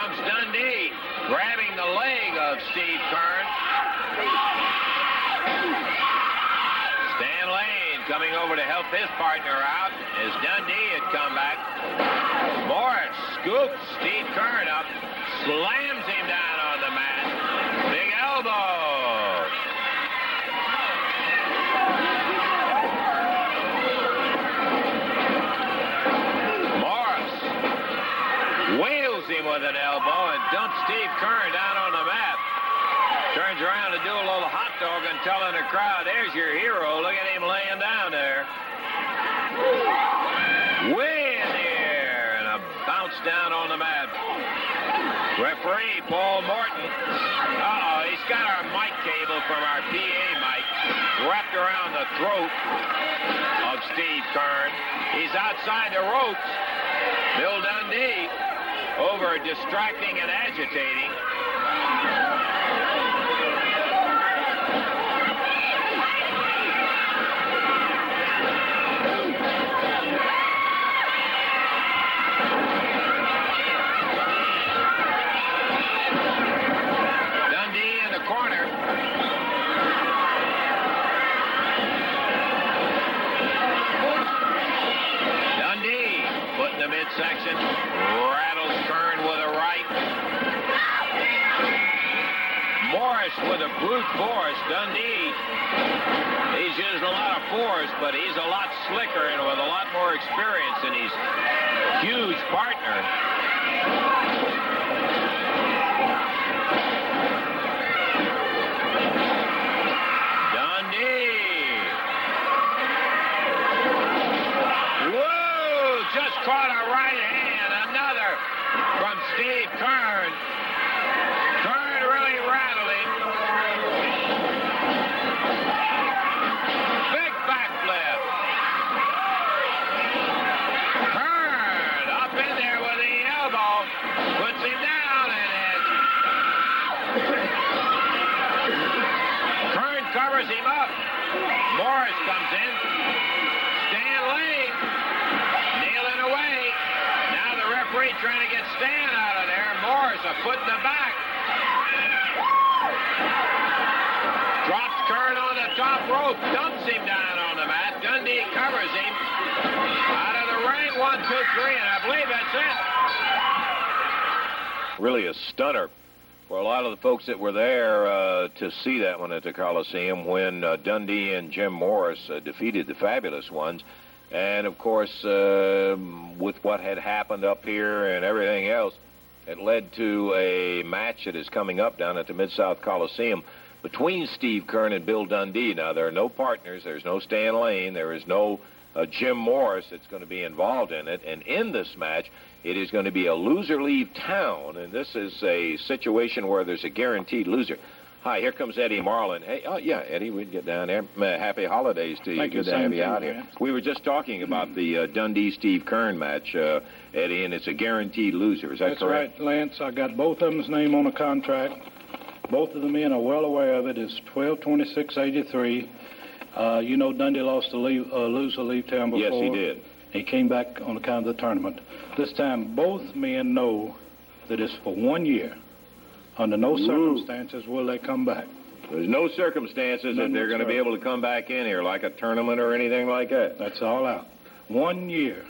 comes Dundee, grabbing the leg of Steve Kern. Stan Lane coming over to help his partner out as Dundee had come back. Morris scoops Steve Kern up, slams him down on the mat. Big elbow. Wheels him with an elbow and dumps Steve Kern down on the mat. Turns around to do a little hot dog and telling the crowd, there's your hero. Look at him laying down there. Way in the air and a bounce down on the mat. Referee Paul Morton. Uh-oh, he's got our mic cable from our PA mic wrapped around the throat of Steve Kern. He's outside the ropes. Bill Dundee over distracting and agitating. Dundee in the corner. Dundee put in the midsection. Rattles Kern with a right. Morris with a brute force. Dundee, he's used a lot of force, but he's a lot slicker and with a lot more experience than his huge partner. Dundee. Whoa! Just caught a right hand. Another from Steve Kern. Kern really rattled him. Big backflip. Kern up in there with the elbow. Puts him down and it. Kern covers him up. Morris comes in. Stan Lane nailing away. Now the referee trying to get Stan out of there. Morris a foot in the back. Drops Kern on the top rope. Dumps him down on the mat. Dundee covers him. Out of the ring. 1, 2, 3, and I believe that's it. Really a stunner for a lot of the folks that were there to see that one at the Coliseum when Dundee and Jim Morris defeated the Fabulous Ones. And, of course, with what had happened up here and everything else, it led to a match that is coming up down at the Mid-South Coliseum between Steve Kern and Bill Dundee. Now, there are no partners. There's no Stan Lane. There is no Jim Morris that's going to be involved in it. And in this match, it is going to be a loser leave town. And this is a situation where there's a guaranteed loser. Hi, here comes Eddie Marlin. Hey, oh, yeah, Eddie, we'd get down there. Happy holidays to you. Good to have you out here. We were just talking about the Dundee-Steve Kern match, Eddie, and it's a guaranteed loser. Is that correct? That's right, Lance. I got both of them's name on the contract. Both of the men are well aware of it. It's 12/26/83. You know Dundee lost a loser leave town before. Yes, he did. He came back on account of the tournament. This time, both men know that it's for 1 year. Under no circumstances will they come back. There's no circumstances that they're going to be able to come back in here, like a tournament or anything like that. That's all out. 1 year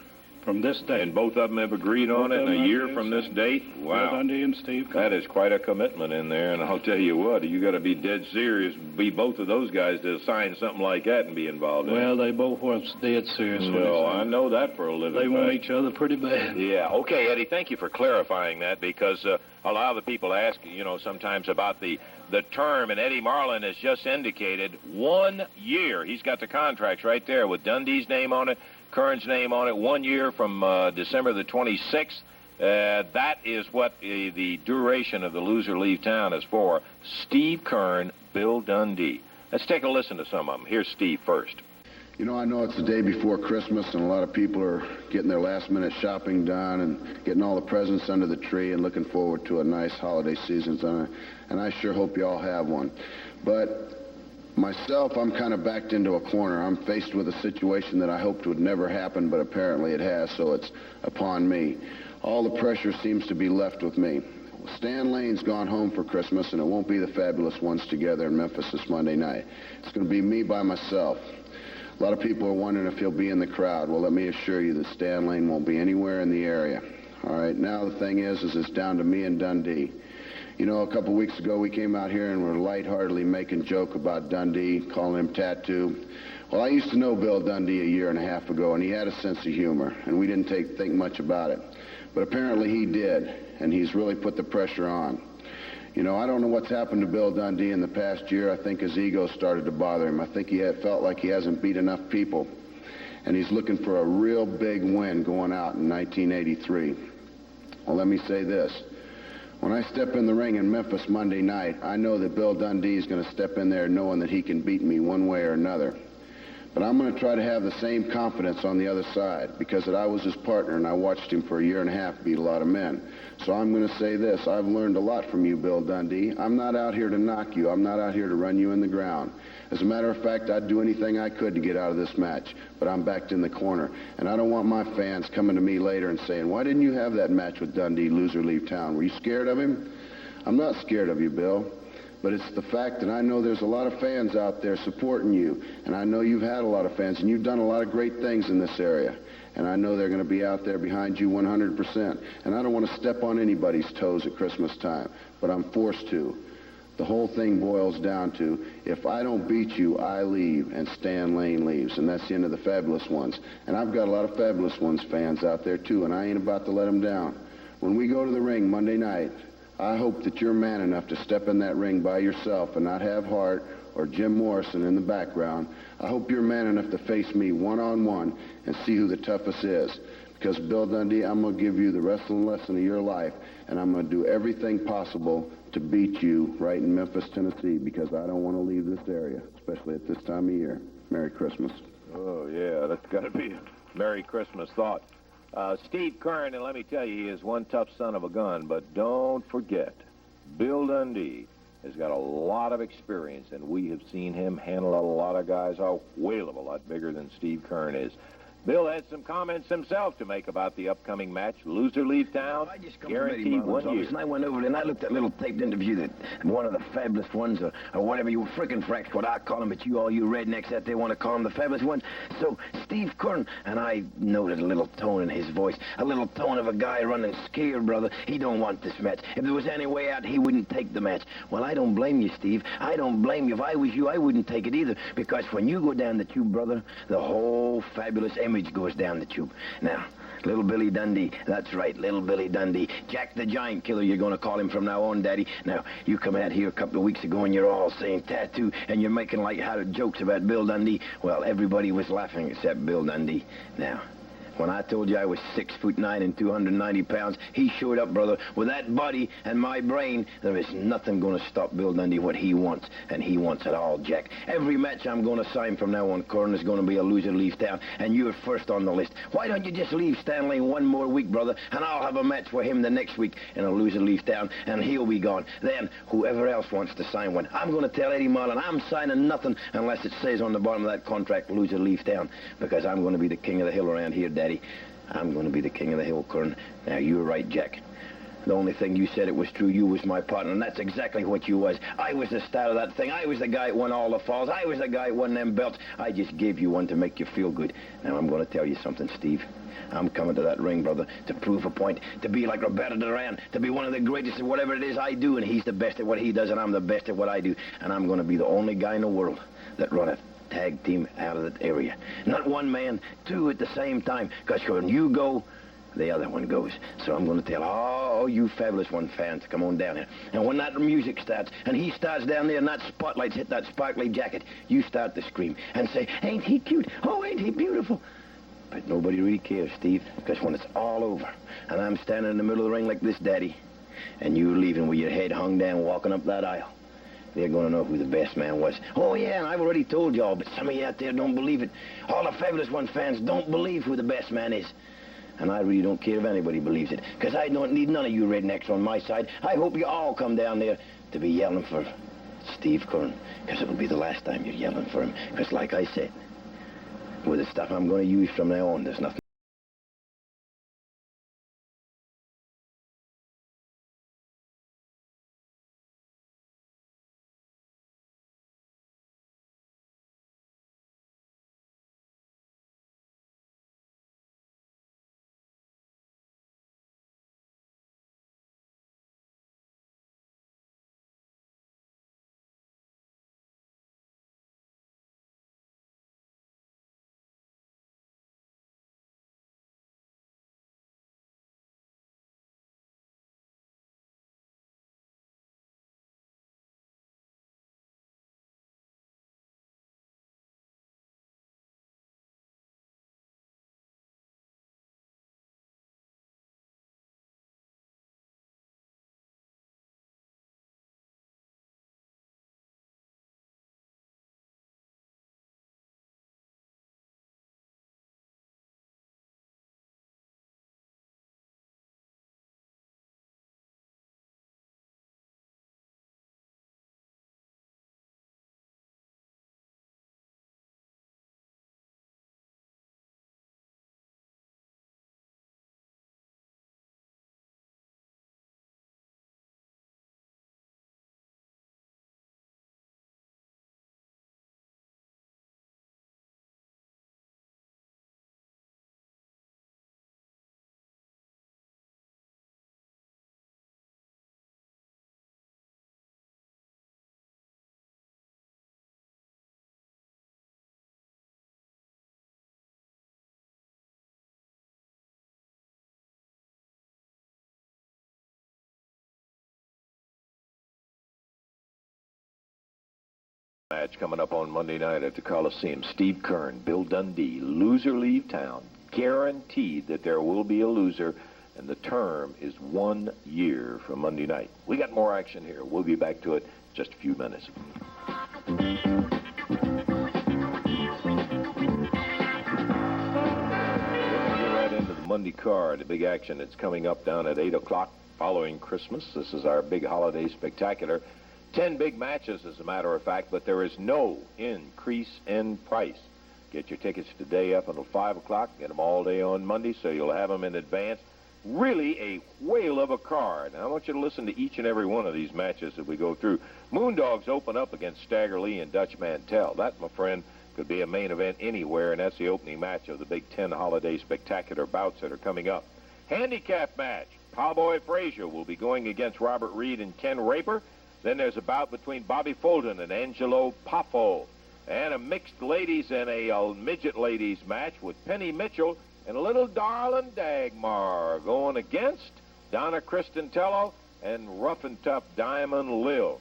from this date. And both of them have agreed on it, and a year from this date? Wow. Dundee and Steve Kern. That is quite a commitment in there, and I'll tell you what, you got to be dead serious, be both of those guys to sign something like that and be involved in it. Well, they both were dead serious. No, I know that for a living. They want each other pretty bad. Yeah, okay, Eddie, thank you for clarifying that, because a lot of the people ask, you know, sometimes about the term, and Eddie Marlin has just indicated 1 year. He's got the contracts right there with Dundee's name on it, Kern's name on it, 1 year from December the 26th. That is what the duration of the loser leave town is for. Steve Kern, Bill Dundee. Let's take a listen to some of them. Here's Steve first. You know, I know it's the day before Christmas, and a lot of people are getting their last-minute shopping done and getting all the presents under the tree and looking forward to a nice holiday season, and I sure hope you all have one. But myself, I'm kind of backed into a corner. I'm faced with a situation that I hoped would never happen, but apparently it has, so it's upon me. All the pressure seems to be left with me. Stan Lane's gone home for Christmas, and it won't be the Fabulous Ones together in Memphis this Monday night. It's going to be me by myself. A lot of people are wondering if he'll be in the crowd. Well, let me assure you that Stan Lane won't be anywhere in the area. All right, now the thing is it's down to me and Dundee. You know, a couple weeks ago we came out here and were lightheartedly making joke about Dundee, calling him Tattoo. Well, I used to know Bill Dundee a year and a half ago, and he had a sense of humor, and we didn't think much about it. But apparently he did, and he's really put the pressure on. You know, I don't know what's happened to Bill Dundee in the past year. I think his ego started to bother him. I think he felt like he hasn't beat enough people, and he's looking for a real big win going out in 1983. Well, let me say this. When I step in the ring in Memphis Monday night, I know that Bill Dundee is going to step in there knowing that he can beat me one way or another. But I'm going to try to have the same confidence on the other side, because I was his partner and I watched him for a year and a half beat a lot of men. So I'm going to say this. I've learned a lot from you, Bill Dundee. I'm not out here to knock you. I'm not out here to run you in the ground. As a matter of fact, I'd do anything I could to get out of this match, but I'm backed in the corner. And I don't want my fans coming to me later and saying, why didn't you have that match with Dundee, loser leave town? Were you scared of him? I'm not scared of you, Bill. But it's the fact that I know there's a lot of fans out there supporting you, and I know you've had a lot of fans, and you've done a lot of great things in this area. And I know they're going to be out there behind you 100%. And I don't want to step on anybody's toes at Christmas time, but I'm forced to. The whole thing boils down to, if I don't beat you, I leave, and Stan Lane leaves, and that's the end of the Fabulous Ones. And I've got a lot of Fabulous Ones fans out there, too, and I ain't about to let them down. When we go to the ring Monday night, I hope that you're man enough to step in that ring by yourself and not have Hart or Jim Morrison in the background. I hope you're man enough to face me one-on-one and see who the toughest is. Because, Bill Dundee, I'm going to give you the wrestling lesson of your life, and I'm going to do everything possible to beat you right in Memphis, Tennessee, because I don't want to leave this area, especially at this time of year. Merry Christmas. Oh, yeah, that's got to be a Merry Christmas thought. Steve Kern, and let me tell you, he is one tough son of a gun, but don't forget, Bill Dundee has got a lot of experience, and we have seen him handle a lot of guys a whale of a lot bigger than Steve Kern is. Bill had some comments himself to make about the upcoming match. Loser leave town, guaranteed 1 year. And I went over there and I looked at that little taped interview that one of the Fabulous Ones, or whatever you frickin' fracks, what I call them, but all you rednecks out there want to call them the Fabulous Ones. So Steve Kern, and I noted a little tone in his voice, a little tone of a guy running scared, brother. He don't want this match. If there was any way out, he wouldn't take the match. Well, I don't blame you, Steve. I don't blame you. If I was you, I wouldn't take it either, because when you go down the tube, brother, the whole Fabulous image goes down the tube. Now, little Billy Dundee, that's right, little Billy Dundee. Jack the Giant Killer, you're going to call him from now on, Daddy. Now, you come out here a couple of weeks ago and you're all saying Tattoo, and you're making light-hearted jokes about Bill Dundee. Well, everybody was laughing except Bill Dundee. Now, when I told you I was 6'9" and 290 pounds, he showed up, brother. With that body and my brain, there is nothing going to stop Bill Dundee what he wants, and he wants it all, Jack. Every match I'm going to sign from now on, Kern, is going to be a loser leave town, and you're first on the list. Why don't you just leave Stanley one more week, brother, and I'll have a match for him the next week in a loser leave town, and he'll be gone. Then, whoever else wants to sign one, I'm going to tell Eddie Marlin I'm signing nothing unless it says on the bottom of that contract, loser leave town, because I'm going to be the king of the hill around here, Daddy. I'm going to be the king of the hill, Kern. Now, you're right, Jack. The only thing you said it was true. You was my partner, and that's exactly what you was. I was the star of that thing. I was the guy that won all the falls. I was the guy that won them belts. I just gave you one to make you feel good. Now, I'm going to tell you something, Steve. I'm coming to that ring, brother, to prove a point, to be like Roberto Duran, to be one of the greatest at whatever it is I do, and he's the best at what he does, and I'm the best at what I do. And I'm going to be the only guy in the world that run it. Tag team out of that area. Not one man, two at the same time. Because when you go, the other one goes. So I'm going to tell all you Fabulous One fans to come on down here. And when that music starts, and he starts down there, and that spotlights hit that sparkly jacket, you start to scream and say, ain't he cute? Oh, ain't he beautiful? But nobody really cares, Steve, because when it's all over, and I'm standing in the middle of the ring like this, Daddy, and you leaving with your head hung down walking up that aisle, they're going to know who the best man was. Oh, yeah, and I've already told y'all, but some of you out there don't believe it. All the Fabulous One fans don't believe who the best man is. And I really don't care if anybody believes it, because I don't need none of you rednecks on my side. I hope you all come down there to be yelling for Steve Kern, because it'll be the last time you're yelling for him. Because like I said, with the stuff I'm going to use from now on, there's nothing match coming up on Monday night at the Coliseum. Steve Kern, Bill Dundee, loser leave town. Guaranteed that there will be a loser, and the term is 1 year from Monday night. We got more action here. We'll be back to it in just a few minutes. Monday card, the big action that's coming up down at 8 o'clock following Christmas. This is our big holiday spectacular. 10 big matches, as a matter of fact, but there is no increase in price. Get your tickets today up until 5 o'clock. Get them all day on Monday, so you'll have them in advance. Really a whale of a card. Now, I want you to listen to each and every one of these matches that we go through. Moondogs open up against Stagger Lee and Dutch Mantell. That, my friend, could be a main event anywhere, and that's the opening match of the Big 10 holiday spectacular bouts that are coming up. Handicap match. Cowboy Frazier will be going against Robert Reed and Ken Raper. Then there's a bout between Bobby Fulton and Angelo Poffo. And a mixed ladies and a midget ladies match with Penny Mitchell and a little darling Dagmar going against Donna Cristantello and Rough and Tough Diamond Lil.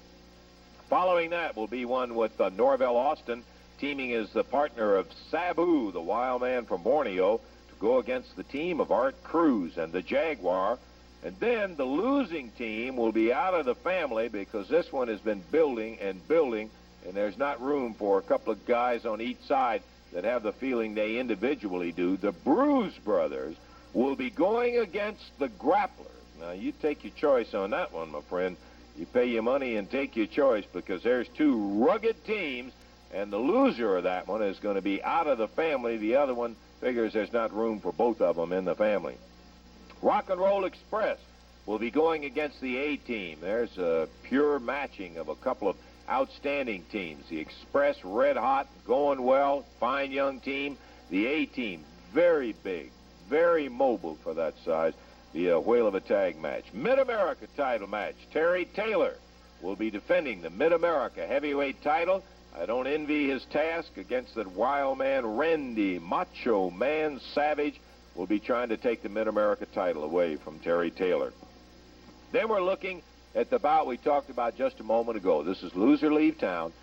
Following that will be one with Norvell Austin teaming as the partner of Sabu, the wild man from Borneo, to go against the team of Art Cruz and the Jaguar. And then the losing team will be out of the family because this one has been building and building, and there's not room for a couple of guys on each side that have the feeling they individually do. The Bruise Brothers will be going against the Grapplers. Now, you take your choice on that one, my friend. You pay your money and take your choice because there's two rugged teams, and the loser of that one is going to be out of the family. The other one figures there's not room for both of them in the family. Rock and Roll Express will be going against the A-Team. There's a pure matching of a couple of outstanding teams. The Express, red hot, going well, fine young team. The A-Team, very big, very mobile for that size. Be a whale of a tag match. Mid-America title match. Terry Taylor will be defending the Mid-America heavyweight title. I don't envy his task against that wild man, Randy Macho Man Savage. Will be trying to take the Mid-America title away from Terry Taylor. Then we're looking at the bout we talked about just a moment ago. This is loser leave town.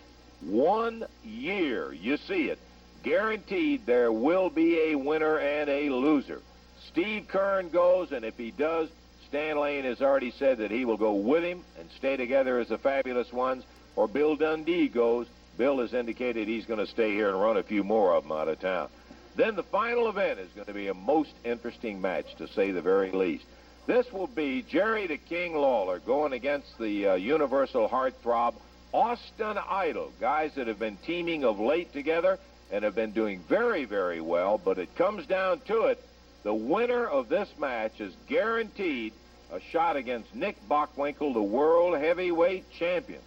1 year. You see it. Guaranteed there will be a winner and a loser. Steve Kern goes, and if he does, Stan Lane has already said that he will go with him and stay together as the Fabulous Ones. Or Bill Dundee goes. Bill has indicated he's going to stay here and run a few more of them out of town. Then the final event is going to be a most interesting match, to say the very least. This will be Jerry the King Lawler going against the Universal Heartthrob Austin Idol, guys that have been teaming of late together and have been doing very, very well. But it comes down to it, the winner of this match is guaranteed a shot against Nick Bockwinkel, the world heavyweight champion.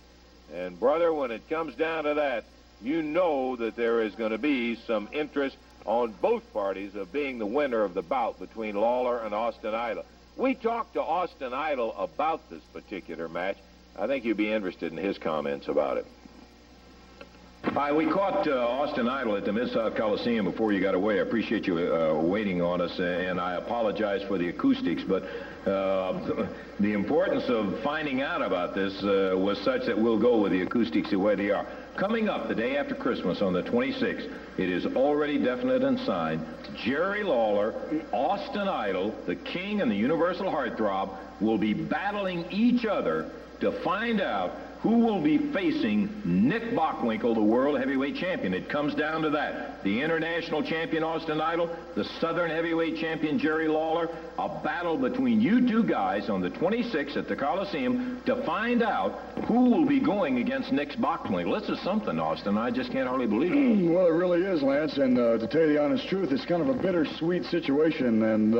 And, brother, when it comes down to that, you know that there is going to be some interest on both parties of being the winner of the bout between Lawler and Austin Idol. We talked to Austin Idol about this particular match. I think you'd be interested in his comments about it. Hi, we caught Austin Idol at the Mid-South Coliseum before you got away. I appreciate you waiting on us, and I apologize for the acoustics, but the importance of finding out about this was such that we'll go with the acoustics the way they are. Coming up the day after Christmas on the 26th, it is already definite and signed. Jerry Lawler, Austin Idol, the King and the Universal Heartthrob will be battling each other to find out who will be facing Nick Bockwinkel, the world heavyweight champion. It comes down to that. The international champion, Austin Idol, the southern heavyweight champion, Jerry Lawler, a battle between you two guys on the 26th at the Coliseum to find out who will be going against Nick Bockwinkel. This is something, Austin. I just can't hardly believe it. Well, it really is, Lance, and to tell you the honest truth, it's kind of a bittersweet situation, and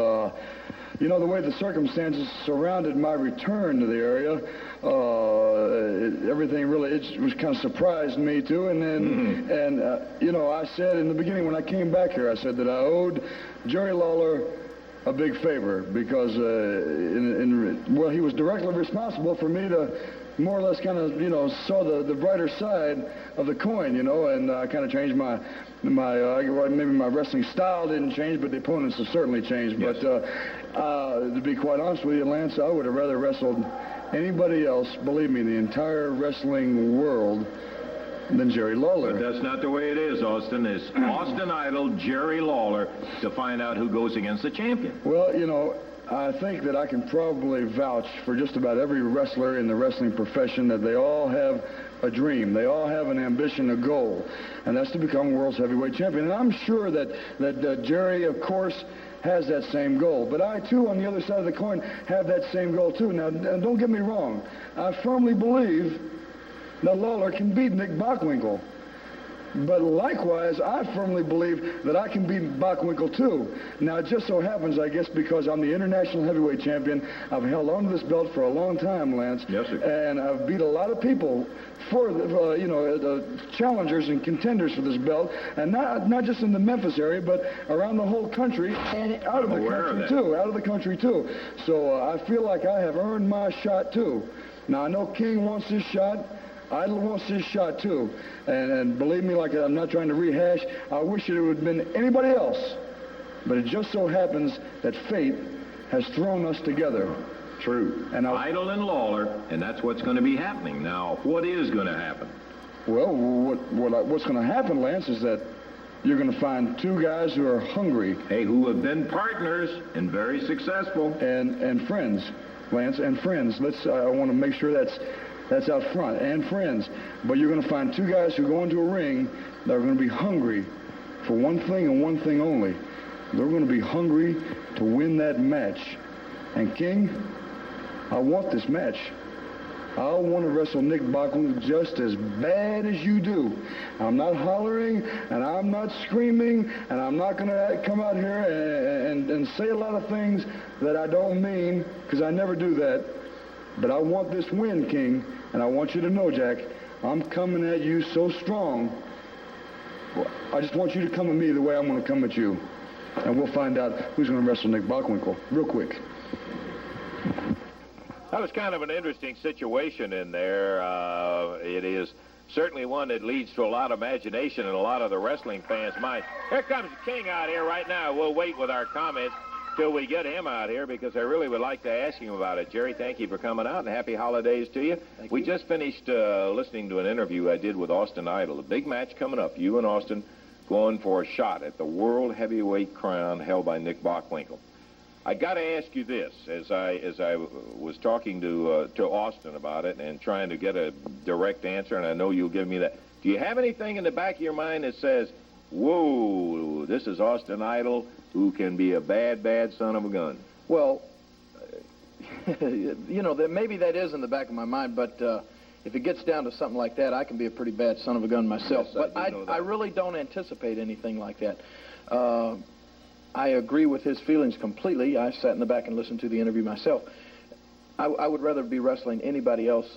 you know, the way the circumstances surrounded my return to the area, everything really, it was kind of surprised me too. And then, you know, I said in the beginning when I came back here, I said that I owed Jerry Lawler a big favor because, well, he was directly responsible for me to more or less kind of, you know, saw the brighter side of the coin, you know, and I kind of changed my maybe my wrestling style didn't change, but the opponents have certainly changed. Yes. But to be quite honest with you, Lance, I would have rather wrestled anybody else, believe me, in the entire wrestling world than Jerry Lawler. But that's not the way it is, Austin. It's Austin Idol, Jerry Lawler, to find out who goes against the champion. Well, you know, I think that I can probably vouch for just about every wrestler in the wrestling profession that they all have a dream. They all have an ambition, a goal, and that's to become world's heavyweight champion. And I'm sure that Jerry, of course, has that same goal. But I, too, on the other side of the coin, have that same goal, too. Now, don't get me wrong. I firmly believe that Lawler can beat Nick Bockwinkel. But likewise, I firmly believe that I can beat Bockwinkel, too. Now, it just so happens, I guess, because I'm the international heavyweight champion, I've held on to this belt for a long time, Lance. Yes, sir. And I've beat a lot of people for, the challengers and contenders for this belt, and not just in the Memphis area, but around the whole country and out of the country, too. Out of the country, too. So I feel like I have earned my shot, too. Now, I know King wants his shot. Idol wants his shot, too. And believe me, like I'm not trying to rehash, I wish it would have been anybody else. But it just so happens that fate has thrown us together. True. And Idol and Lawler, and that's what's going to be happening. Now, what is going to happen? Well, what's going to happen, Lance, is that you're going to find two guys who are hungry. Hey, who have been partners and very successful. And friends, Lance, and friends. I want to make sure that's out front, and friends. But you're going to find two guys who go into a ring that are going to be hungry for one thing and one thing only. They're going to be hungry to win that match. And King, I want this match. I want to wrestle Nick Bockwinkel just as bad as you do. I'm not hollering, and I'm not screaming, and I'm not going to come out here and say a lot of things that I don't mean, because I never do that. But I want this win, King, and I want you to know, Jack, I'm coming at you so strong. I just want you to come at me the way I'm going to come at you. And we'll find out who's going to wrestle Nick Bockwinkel real quick. That was kind of an interesting situation in there. It is certainly one that leads to a lot of imagination in a lot of the wrestling fans' minds. Here comes King out here right now. We'll wait with our comments till we get him out here, because I really would like to ask him about it. Jerry, thank you for coming out, and happy holidays to you. We just finished listening to an interview I did with Austin Idol. A big match coming up. You and Austin going for a shot at the World Heavyweight crown held by Nick Bockwinkel. I got to ask you this, as I was talking to Austin about it and trying to get a direct answer, and I know you'll give me that. Do you have anything in the back of your mind that says, whoa, this is Austin Idol, who can be a bad, bad son of a gun? Well, maybe that is in the back of my mind, but if it gets down to something like that, I can be a pretty bad son of a gun myself. Yes, but I really don't anticipate anything like that. I agree with his feelings completely. I sat in the back and listened to the interview myself. I would rather be wrestling anybody else,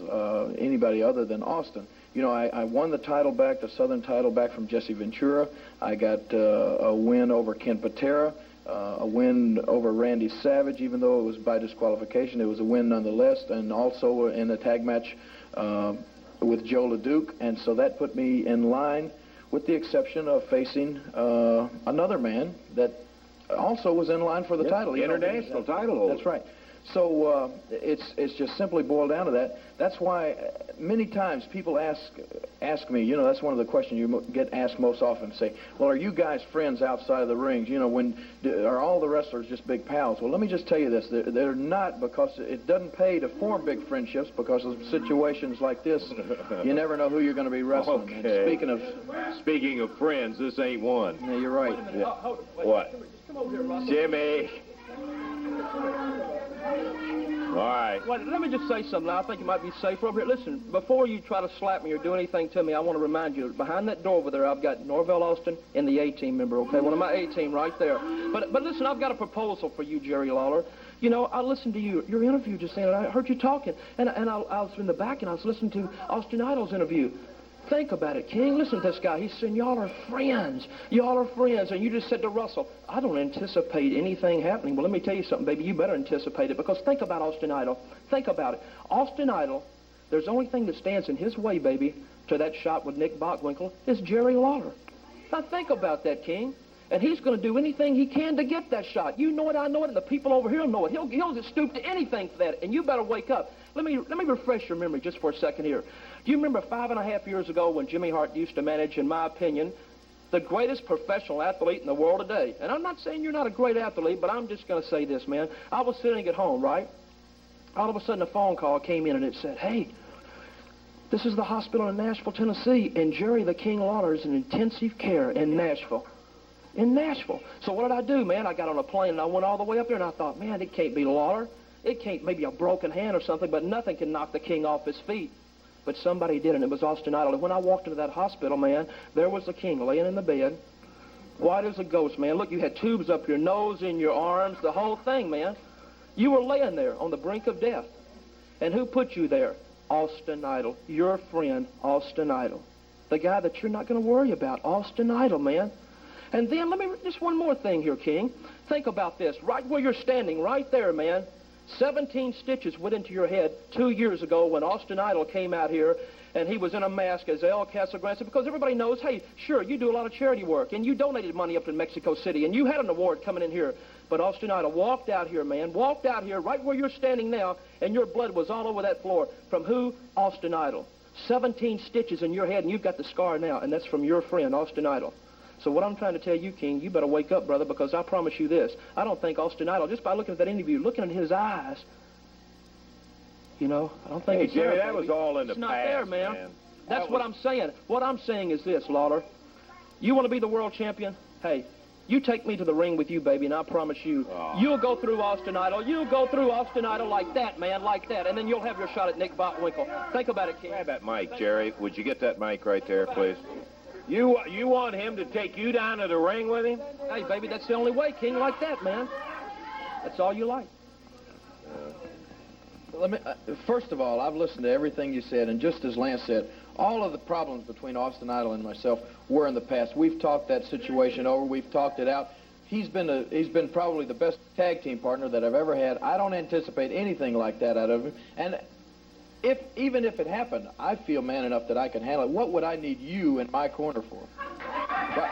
anybody other than Austin. I won the title back, the Southern title back from Jesse Ventura. I got a win over Ken Patera, a win over Randy Savage, even though it was by disqualification. It was a win nonetheless, and also in a tag match with Joe LeDuc. And so that put me in line, with the exception of facing another man that also was in line for the title. The international title holder. That's right. So it's just simply boiled down to that. That's why many times people ask me, that's one of the questions you get asked most often. Say, well, are you guys friends outside of the rings? Are all the wrestlers just big pals? Well, let me just tell you this. They're not, because it doesn't pay to form big friendships, because of situations like this, you never know who you're going to be wrestling. Okay. And speaking of friends, this ain't one. Yeah, you're right. Yeah. What? Jimmy. All right. Well, let me just say something. I think it might be safer over here. Listen, before you try to slap me or do anything to me, I want to remind you, behind that door over there, I've got Norvell Austin and the A-team member, okay? One of my A-team right there. But listen, I've got a proposal for you, Jerry Lawler. I listened to your interview just saying, and I heard you talking, and I was in the back, and I was listening to Austin Idol's interview. Think about it, King. Listen to this guy. He's saying, y'all are friends. Y'all are friends. And you just said to Russell, I don't anticipate anything happening. Well, let me tell you something, baby. You better anticipate it, because think about Austin Idol. Think about it. Austin Idol, there's the only thing that stands in his way, baby, to that shot with Nick Bockwinkel is Jerry Lawler. Now, think about that, King. And he's going to do anything he can to get that shot. You know it, I know it, and the people over here know it. He'll just stoop to anything for that, and you better wake up. Let me refresh your memory just for a second here. Do you remember 5.5 years ago when Jimmy Hart used to manage, in my opinion, the greatest professional athlete in the world today? And I'm not saying you're not a great athlete, but I'm just going to say this, man. I was sitting at home, right? All of a sudden a phone call came in, and it said, hey, this is the hospital in Nashville, Tennessee, and Jerry the King Lawler is in intensive care in Nashville. In Nashville. So what did I do, man? I got on a plane and I went all the way up there and I thought, man, it can't be Lawler. It can't, maybe a broken hand or something, but nothing can knock the King off his feet. But somebody did, and it was Austin Idol. And when I walked into that hospital, man, there was the King laying in the bed, white as a ghost, man. Look, you had tubes up your nose, in your arms, the whole thing, man. You were laying there on the brink of death. And who put you there? Austin Idol. Your friend, Austin Idol. The guy that you're not going to worry about, Austin Idol, man. And then, just one more thing here, King. Think about this. Right where you're standing, right there, man. 17 stitches went into your head 2 years ago when Austin Idol came out here, and he was in a mask as El Casagrande, because everybody knows, hey, sure, you do a lot of charity work, and you donated money up to Mexico City, and you had an award coming in here. But Austin Idol walked out here, man, walked out here right where you're standing now, and your blood was all over that floor. From who? Austin Idol. 17 stitches in your head, and you've got the scar now, and that's from your friend, Austin Idol. So what I'm trying to tell you, King, you better wake up, brother, because I promise you this. I don't think Austin Idol, just by looking at that interview, looking in his eyes, you know, I don't think hey, it's Jerry, there, that was all in the past. It's not past, there, man. That's what was... I'm saying. What I'm saying is this, Lawler. You want to be the world champion? Hey, you take me to the ring with you, baby, and I promise you, you'll go through Austin Idol. You'll go through Austin Idol like that, man, like that, and then you'll have your shot at Nick Botwinkle. Think about it, King. Grab that mic, Jerry. Would you get that mic right there, please? You want him to take you down to the ring with him? Hey, baby, that's the only way, King, like that, man. That's all you like. First of all, I've listened to everything you said, and just as Lance said, all of the problems between Austin Idol and myself were in the past. We've talked that situation over. We've talked it out. He's been probably the best tag team partner that I've ever had. I don't anticipate anything like that out of him. And even if it happened, I feel man enough that I can handle it. What would I need you in my corner for? But,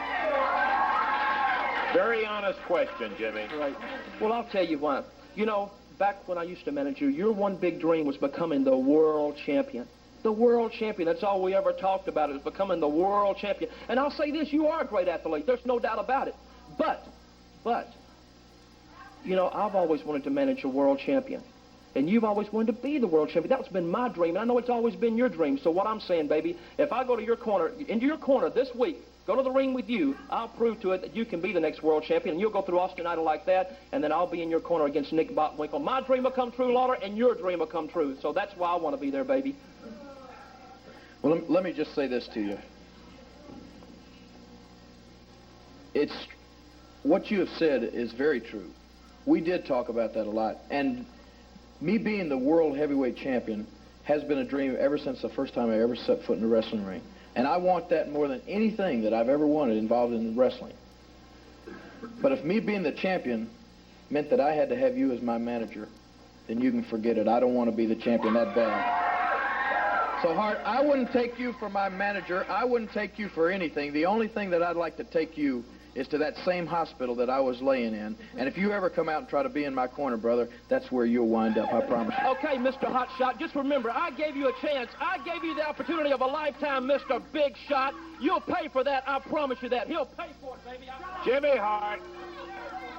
very honest question, Jimmy. Right. Well, I'll tell you what. You know, back when I used to manage you, your one big dream was becoming the world champion. The world champion. That's all we ever talked about, is becoming the world champion. And I'll say this, you are a great athlete. There's no doubt about it. But, you know, I've always wanted to manage a world champion. And you've always wanted to be the world champion. That's been my dream, and I know it's always been your dream. So what I'm saying, baby, if I go to your corner, into your corner this week, go to the ring with you, I'll prove to it that you can be the next world champion, and you'll go through Austin Idol like that, and then I'll be in your corner against Nick Botwinkle. My dream will come true, Lawler, and your dream will come true. So that's why I want to be there, baby. well, let me just say this to you. It's what you have said is very true. We did talk about that a lot, and me being the world heavyweight champion has been a dream ever since the first time I ever set foot in the wrestling ring. And I want that more than anything that I've ever wanted involved in wrestling. But if me being the champion meant that I had to have you as my manager, then you can forget it. I don't want to be the champion that bad. So, Hart, I wouldn't take you for my manager. I wouldn't take you for anything. The only thing that I'd like to take you is to that same hospital that I was laying in. And if you ever come out and try to be in my corner, brother, that's where you'll wind up, I promise you. Okay, Mr. Hotshot, just remember, I gave you a chance. I gave you the opportunity of a lifetime, Mr. Big Shot. You'll pay for that, I promise you that. He'll pay for it, baby. Jimmy Hart,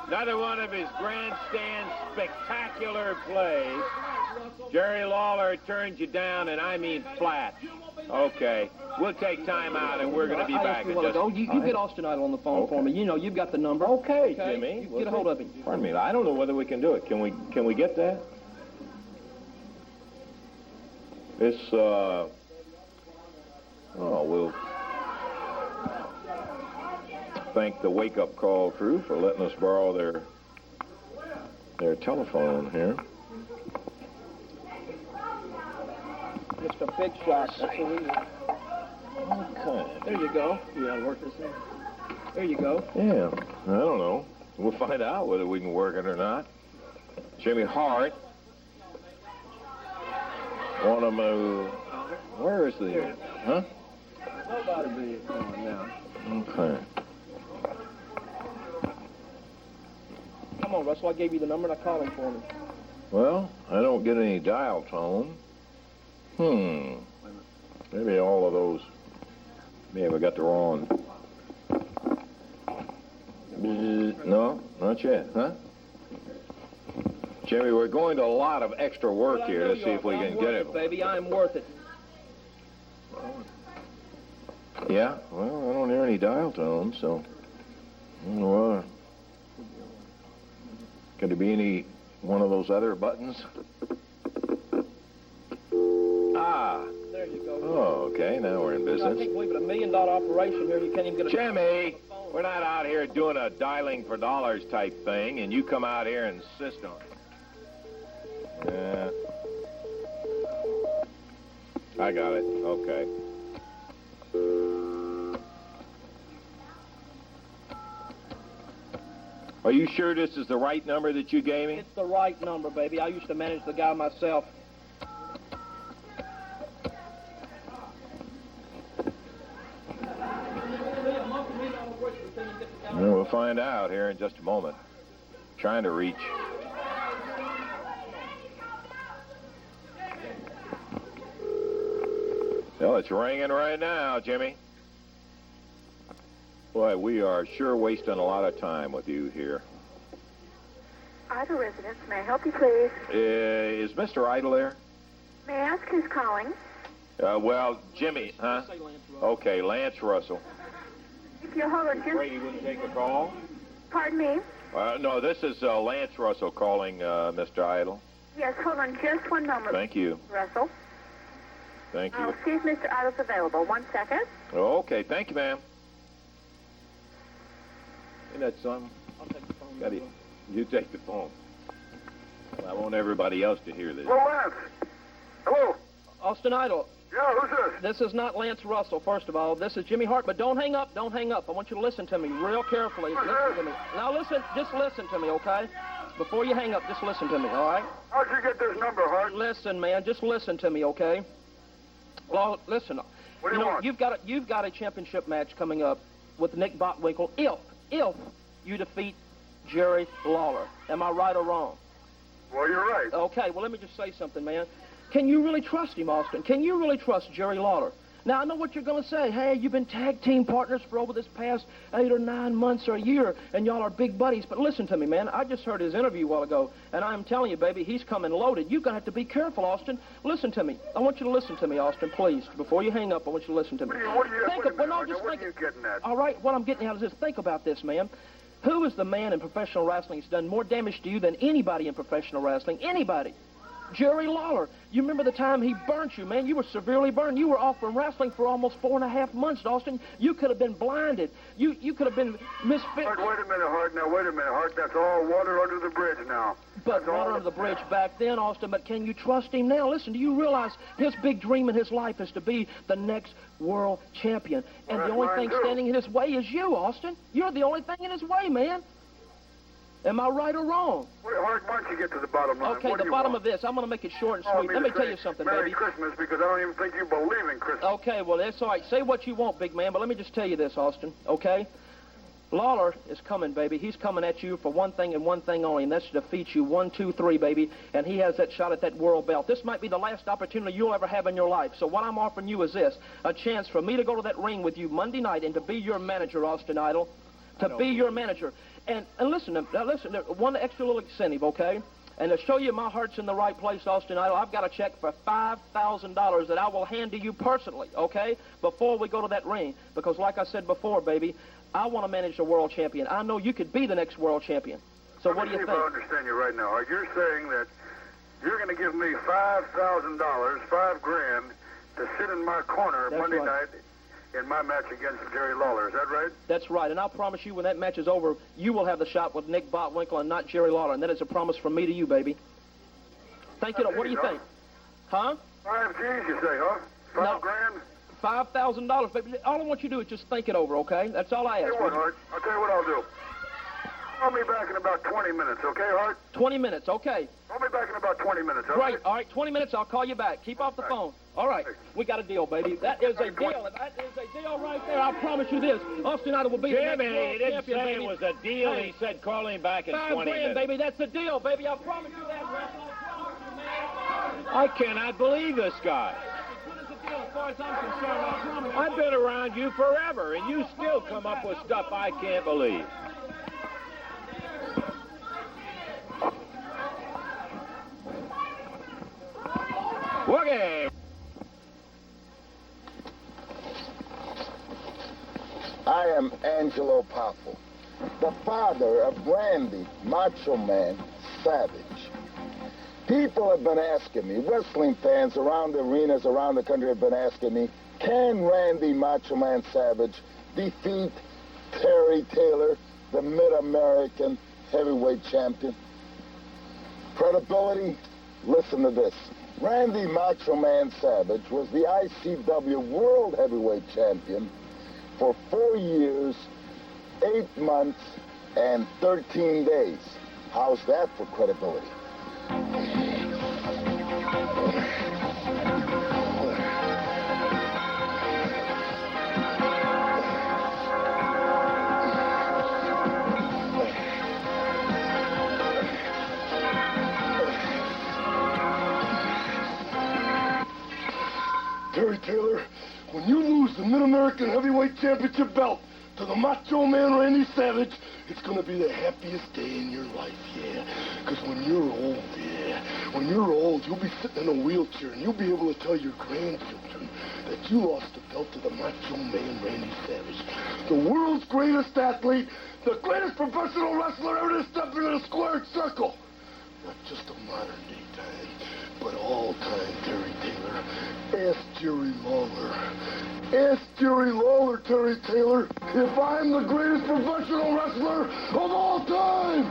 another one of his grandstand spectacular plays. Jerry Lawler turns you down, and I mean flat. Okay, we'll take time out, and we're going to be back in just... You get Austin Idol on the phone for me. You know, you've got the number. Okay, Jimmy. You get a hold of him. Pardon me, I don't know whether we can do it. Can we get that? This, we'll thank the wake-up call crew for letting us borrow their telephone here. Mr. Big Shot. That's what we need. Okay. There you go. You got to work this in. There you go. Yeah, I don't know. We'll find out whether we can work it or not. Jimmy Hart. Want to move. Where is the... Huh? Nobody be going now. Okay. Come on, Russell. I gave you the number and I called him for me. Well, I don't get any dial tone. Maybe all of those. Maybe I got the wrong. No, not yet, huh? Jimmy, we're going to a lot of extra work here to see if we can get it. Baby, I'm worth it. Yeah, well, I don't hear any dial tone, so I don't know why. Could there be any one of those other buttons? Ah. There you go. Oh, okay, now we're in I business. can't believe it. $1 million operation here. You can't even get a... Jimmy, we're not out here doing a dialing for dollars type thing, and you come out here and insist on it. Yeah. I got it. Okay. Are you sure this is the right number that you gave me? It's the right number, baby. I used to manage the guy myself. Well, we'll find out here in just a moment. Trying to reach. Well, it's ringing right now, Jimmy. Boy, we are sure wasting a lot of time with you here. Idle residence, may I help you, please? Is Mr. Idle there? May I ask who's calling? Well, Jimmy, huh? Okay, Lance Russell. If you'll hold on just... Afraid he wouldn't take a call? Pardon me? No, this is Lance Russell calling Mr. Idle. Yes, hold on just one moment. Thank you. Russell. Thank you. I'll see if Mr. Idle's available. 1 second. Okay, thank you, ma'am. Ain't that something? I'll take the phone. Got it. You take the phone. I want everybody else to hear this. Hello, Lance. Hello. Austin Idle. Yeah, who's this? This is not Lance Russell, first of all. This is Jimmy Hart, but don't hang up. Don't hang up. I want you to listen to me real carefully. Listen to me. Now listen, just listen to me, okay? Before you hang up, just listen to me, all right? How'd you get this number, Hart? Listen, man, just listen to me, okay? Well, listen. What do you want? You've got a championship match coming up with Nick Botwinkle if you defeat Jerry Lawler. Am I right or wrong? Well, you're right. Okay, well, let me just say something, man. Can you really trust him, Austin? Can you really trust Jerry Lawler? Now, I know what you're going to say. Hey, you've been tag team partners for over this past 8 or 9 months or a year, and y'all are big buddies. But listen to me, man. I just heard his interview a while ago, and I'm telling you, baby, he's coming loaded. You're going to have to be careful, Austin. Listen to me. I want you to listen to me, Austin, please. Before you hang up, I want you to listen to me. What are you getting at? All right, what I'm getting at is this. Think about this, man. Who is the man in professional wrestling that's done more damage to you than anybody in professional wrestling? Anybody. Jerry Lawler. You remember the time he burnt you, man? You were severely burned. You were off from wrestling for almost 4.5 months, Austin. You could have been blinded. You could have been misfit. Hart, wait a minute, Hart. Now, wait a minute, Hart. That's all water under the bridge now. But water under the bridge back then, Austin. But can you trust him now? Listen, do you realize his big dream in his life is to be the next world champion? And the only thing standing in his way is you, Austin. You're the only thing in his way, man. Am I right or wrong? Wait, Hart, why don't you get to the bottom line? Okay, the bottom of this. I'm going to make it short and sweet. Let me tell you something, Merry baby. Christmas, because I don't even think you believe in Christmas. Okay, well, that's all right. Say what you want, big man, but let me just tell you this, Austin, okay? Lawler is coming, baby. He's coming at you for one thing and one thing only, and that's to defeat you 1, 2, 3, baby, and he has that shot at that world belt. This might be the last opportunity you'll ever have in your life, so what I'm offering you is this, a chance for me to go to that ring with you Monday night and to be your manager, Austin Idle, to be your manager. And listen, one extra little incentive, okay? And to show you my heart's in the right place, Austin Idle, I've got a check for $5,000 that I will hand to you personally, okay, before we go to that ring. Because like I said before, baby, I want to manage the world champion. I know you could be the next world champion. So what do you think? Let me see if I understand you right now. Are you saying that you're going to give me $5,000, $5,000, to sit in my corner Monday night in my match against Jerry Lawler? Is that right? That's right, and I'll promise you when that match is over, you will have the shot with Nick Botwinkle and not Jerry Lawler, and that is a promise from me to you, baby. Thank you. What do you think? Huh? 5 G's, you say, huh? $5,000? $5,000, baby. All I want you to do is just think it over, okay? That's all I ask. Tell you what, Hart, I'll tell you what I'll do. Call me back in about 20 minutes, okay, Hart? 20 minutes, okay. Call me back in about 20 minutes, all Great. right? All right, 20 minutes, I'll call you back. Keep off the phone. All right, we got a deal, baby. That is a deal. That is a deal right there. I promise you this. Austin Idol will be the next Jimmy, world he didn't champion, say baby. it was a deal. Hey, He said call him back in 5 20 grand, minutes. baby. That's the deal, baby. I promise you that, Russell. I promise you, man. I cannot believe this guy. As good as a deal as far as I'm concerned, I promise you. I've been around you forever, and you still come up with stuff I can't believe. Okay. I am Angelo Poffo, the father of Randy Macho Man Savage. People have been asking me, wrestling fans around the arenas around the country have been asking me, can Randy Macho Man Savage defeat Terry Taylor, the Mid-American heavyweight champion? Credibility? Listen to this. Randy Macho Man Savage was the ICW World Heavyweight Champion for 4 years, 8 months, and 13 days. How's that for credibility? Terry Taylor, when you lose the Mid-American Heavyweight Championship belt to the Macho Man Randy Savage, it's going to be the happiest day in your life, yeah. Because when you're old, when you're old, you'll be sitting in a wheelchair and you'll be able to tell your grandchildren that you lost the belt to the Macho Man Randy Savage, the world's greatest athlete, the greatest professional wrestler ever to step into the squared circle. Not just a modern-day time, but all-time Terry Taylor. Ask Jerry Lawler. Ask Jerry Lawler, Terry Taylor, if I'm the greatest professional wrestler of all time.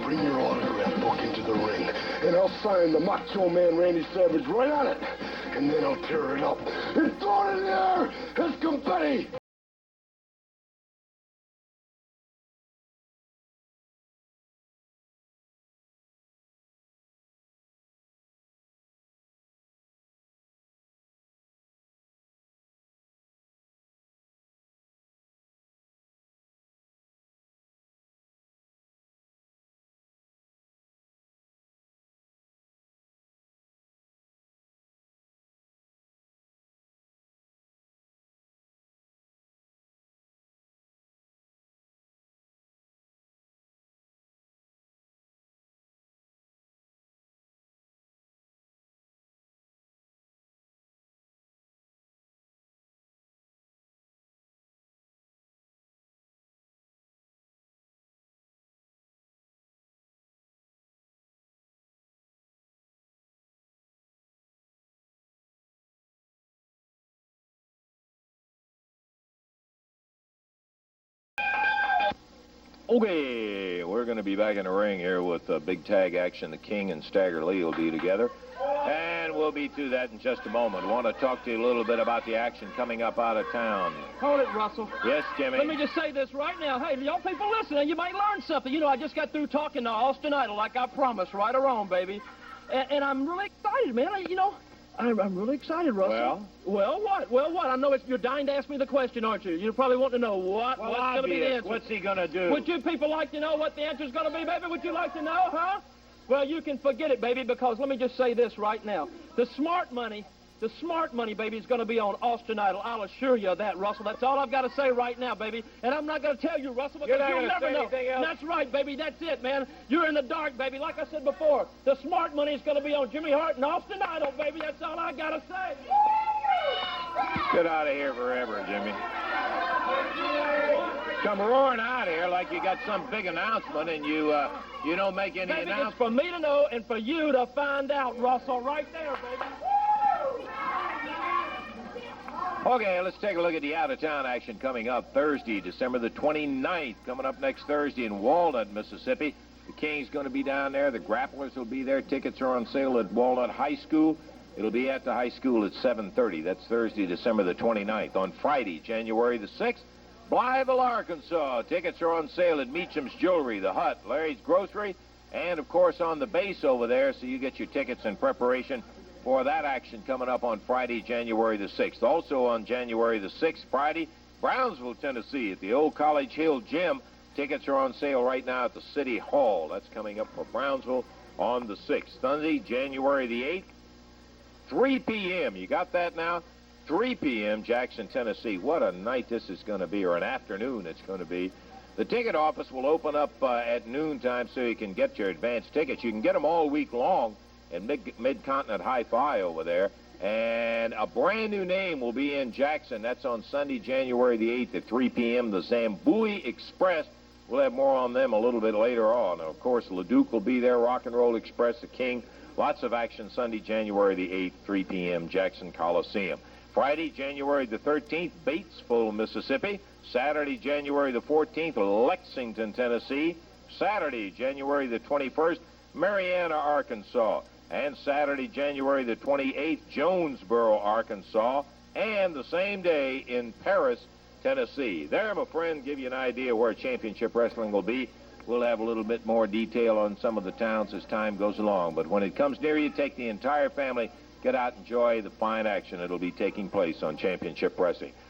Bring your autograph book into the ring, and I'll sign the Macho Man Randy Savage right on it. And then I'll tear it up and throw it in the air as confetti. Okay, we're going to be back in the ring here with big tag action. The King and Stagger Lee will be together. And we'll be to that in just a moment. I want to talk to you a little bit about the action coming up out of town. Hold it, Russell. Yes, Jimmy? Let me just say this right now. Hey, y'all people listening, you might learn something. You know, I just got through talking to Austin Idol like I promised, right or wrong, baby. And I'm really excited, man. You know, I'm really excited, Russell. Well, what? Well, what? I know you're dying to ask me the question, aren't you? You probably want to know what's going to be the answer. What's he going to do? Would you people like to know what the answer's going to be, baby? Would you like to know, huh? Well, you can forget it, baby, because let me just say this right now. The smart money, baby, is going to be on Austin Idol. I'll assure you of that, Russell. That's all I've got to say right now, baby. And I'm not going to tell you, Russell, because you'll never know. That's right, baby. That's it, man. You're in the dark, baby. Like I said before, the smart money is going to be on Jimmy Hart and Austin Idol, baby. That's all I got to say. Get out of here forever, Jimmy. Come roaring out here like you got some big announcement and you don't make any announcement. It's for me to know and for you to find out, Russell, right there, baby. Okay, let's take a look at the out-of-town action coming up Thursday, December the 29th. Coming up next Thursday in Walnut, Mississippi. The King's going to be down there. The Grapplers will be there. Tickets are on sale at Walnut High School. It'll be at the high school at 7:30. That's Thursday, December the 29th. On Friday, January the 6th, Blytheville, Arkansas. Tickets are on sale at Meacham's Jewelry, The Hut, Larry's Grocery, and, of course, on the base over there, so you get your tickets in preparation for that action coming up on Friday, January the 6th. Also on January the 6th, Friday, Brownsville, Tennessee, at the Old College Hill Gym. Tickets are on sale right now at the City Hall. That's coming up for Brownsville on the 6th. Sunday, January the 8th, 3 p.m. You got that now? 3 p.m., Jackson, Tennessee. What a night this is going to be, or an afternoon it's going to be. The ticket office will open up at noontime so you can get your advance tickets. You can get them all week long at Mid-Continent Hi-Fi over there. And a brand new name will be in Jackson. That's on Sunday, January the 8th at 3 p.m., the Zambui Express. We'll have more on them a little bit later on. Of course, LeDuc will be there, Rock and Roll Express, the King. Lots of action Sunday, January the 8th, 3 p.m., Jackson Coliseum. Friday, January the 13th, Batesville, Mississippi. Saturday, January the 14th, Lexington, Tennessee. Saturday, January the 21st, Marianna, Arkansas. And Saturday, January the 28th, Jonesboro, Arkansas. And the same day in Paris, Tennessee. There, my friend, give you an idea where Championship Wrestling will be. We'll have a little bit more detail on some of the towns as time goes along. But when it comes near you, take the entire family. Get out and enjoy the fine action that'll be taking place on Championship Wrestling.